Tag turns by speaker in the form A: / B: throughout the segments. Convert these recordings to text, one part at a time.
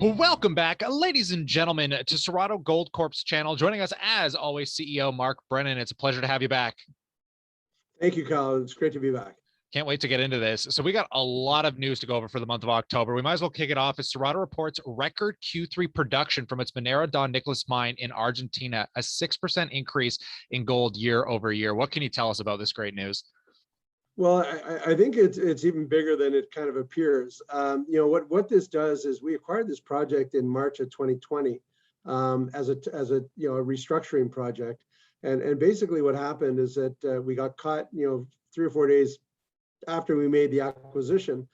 A: Welcome back, ladies and gentlemen, to Cerrado Gold Corp's channel. Joining us, as always, CEO Mark Brennan. It's a pleasure to have you back.
B: Thank you, Kyle. It's great to be back.
A: Can't wait to get into this. So we got a lot of news to go over for the month of October. We might as well kick it off as Cerrado reports record Q3 production from its Monero Don Nicolas mine in Argentina, a 6% increase in gold year over year. What can you tell us about this great news?
B: Well, I think it's even bigger than it kind of appears. What this does is we acquired this project in March of 2020 as a restructuring project, and basically what happened is that we got caught 3 or 4 days after we made the acquisition.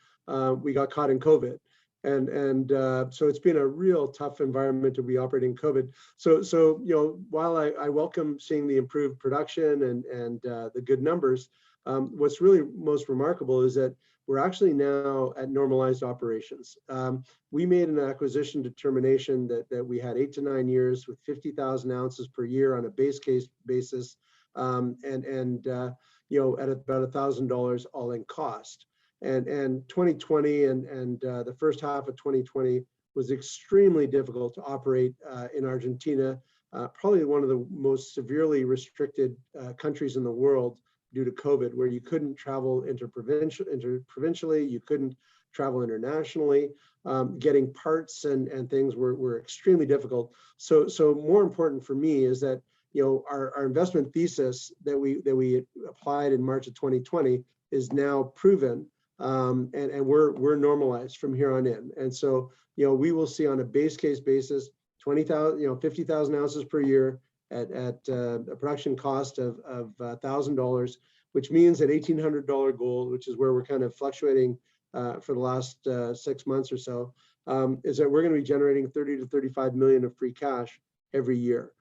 B: We got caught in COVID, and so it's been a real tough environment to be operating COVID. So while I welcome seeing the improved production and the good numbers. What's really most remarkable is that we're actually now at normalized operations. We made an acquisition determination that we had 8 to 9 years with 50,000 ounces per year on a base case basis, at about $1,000 all-in cost. And 2020 and the first half of 2020 was extremely difficult to operate in Argentina, probably one of the most severely restricted countries in the world due to COVID, where you couldn't travel interprovincially, you couldn't travel internationally. Getting parts and things were extremely difficult. So more important for me is that our investment thesis that we applied in March of 2020 is now proven, and we're normalized from here on in. And so we will see on a base case basis 50,000 ounces per year at a production cost of $1,000, which means at $1,800 gold, which is where we're kind of fluctuating for the last 6 months or so, is that we're going to be generating 30 to 35 million of free cash every year.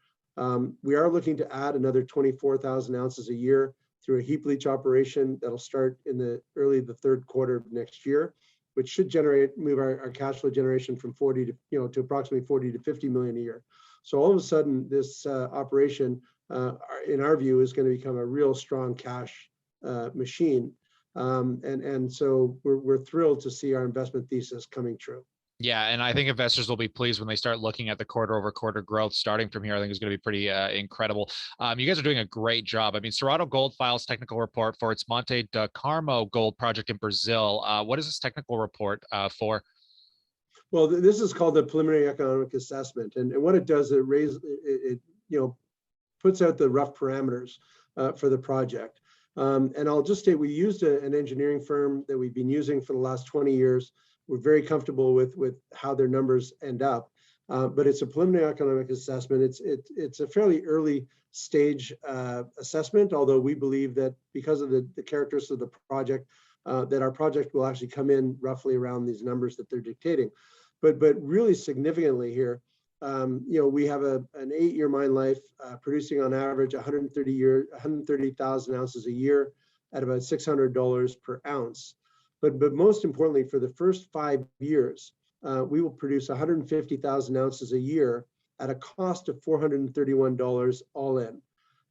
B: We are looking to add another 24,000 ounces a year through a heap leach operation that'll start in the third quarter of next year, which should move our cash flow generation from 40 to approximately 40 to 50 million a year. So all of a sudden, this operation, in our view, is going to become a real strong cash machine. And so we're thrilled to see our investment thesis coming true.
A: Yeah, and I think investors will be pleased when they start looking at the quarter-over-quarter growth starting from here. I think it's going to be pretty incredible. You guys are doing a great job. I mean, Cerrado Gold files technical report for its Monte Carmo gold project in Brazil. What is this technical report for?
B: Well, this is called the preliminary economic assessment, and what it does, it puts out the rough parameters for the project. And I'll just state, we used an engineering firm that we've been using for the last 20 years. We're very comfortable with how their numbers end up, but it's a preliminary economic assessment. It's a fairly early stage assessment, although we believe that because of the characteristics of the project, that our project will actually come in roughly around these numbers that they're dictating. But really significantly here, we have an 8-year mine life, producing on average 130,000 ounces a year at about $600 per ounce. But most importantly, for the first 5 years, we will produce 150,000 ounces a year at a cost of $431 all in.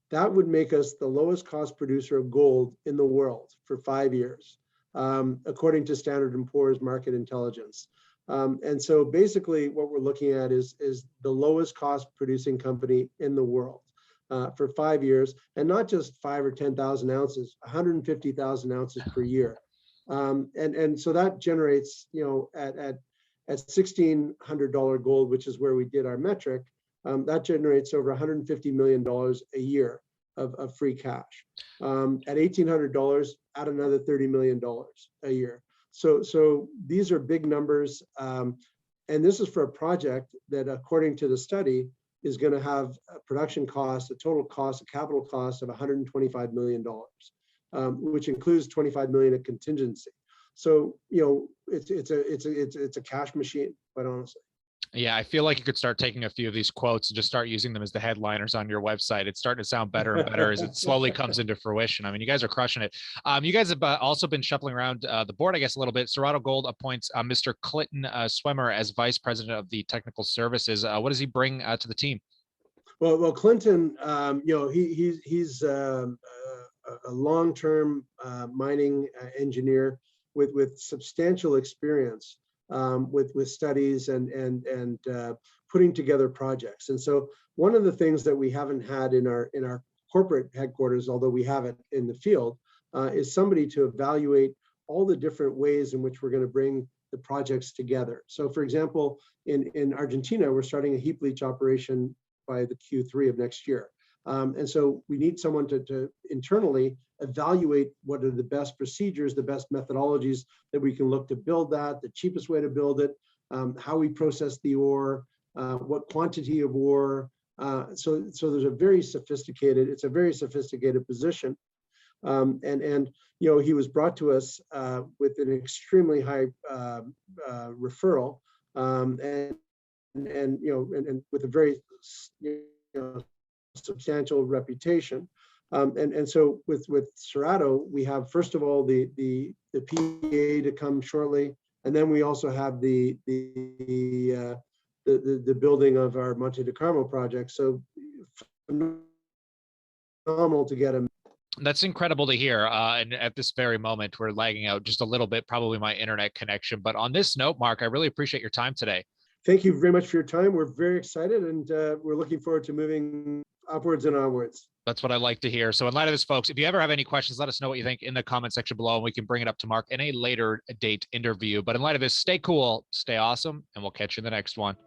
B: That would make us the lowest cost producer of gold in the world for 5 years, according to Standard & Poor's Market Intelligence. And so basically what we're looking at is the lowest cost producing company in the world for 5 years, and not just 5 or 10,000 ounces, 150,000 ounces per year. And so that generates, at $1,600 gold, which is where we did our metric, that generates over $150 million a year of free cash. At $1,800, add another $30 million a year. So these are big numbers, and this is for a project that, according to the study, is going to have a production cost, a total cost, a capital cost of $125 million, which includes $25 million of contingency. So it's a cash machine, quite honestly.
A: Yeah, I feel like you could start taking a few of these quotes and just start using them as the headliners on your website. It's starting to sound better and better as it slowly comes into fruition. I mean, you guys are crushing it. You guys have also been shuffling around the board, I guess, a little bit. Cerrado Gold appoints Mr. Clinton Swemmer as vice president of the technical services. What does he bring to the team?
B: Well, Clinton, he's a long-term mining engineer with substantial experience with studies and putting together projects. And so one of the things that we haven't had in our corporate headquarters, although we have it in the field, is somebody to evaluate all the different ways in which we're going to bring the projects together. So for example, in Argentina, we're starting a heap leach operation by the Q3 of next year. And so we need someone to internally evaluate what are the best procedures, the best methodologies that we can look to build that, the cheapest way to build it, how we process the ore, what quantity of ore. So there's a very sophisticated, it's a very sophisticated position. And you know, he was brought to us with an extremely high referral, and you know, and with a very substantial reputation. And so with Cerrado, we have, first of all, the PA to come shortly, and then we also have the building of our Monte Carmo project. So phenomenal to get him.
A: That's incredible to hear. And at this very moment, we're lagging out just a little bit, probably my internet connection. But on this note, Mark, I really appreciate your time today.
B: Thank you very much for your time. We're very excited, and we're looking forward to moving upwards and onwards.
A: That's what I like to hear. So in light of this, folks, if you ever have any questions, let us know what you think in the comment section below, and we can bring it up to Mark in a later date interview. But in light of this, stay cool, stay awesome, and we'll catch you in the next one.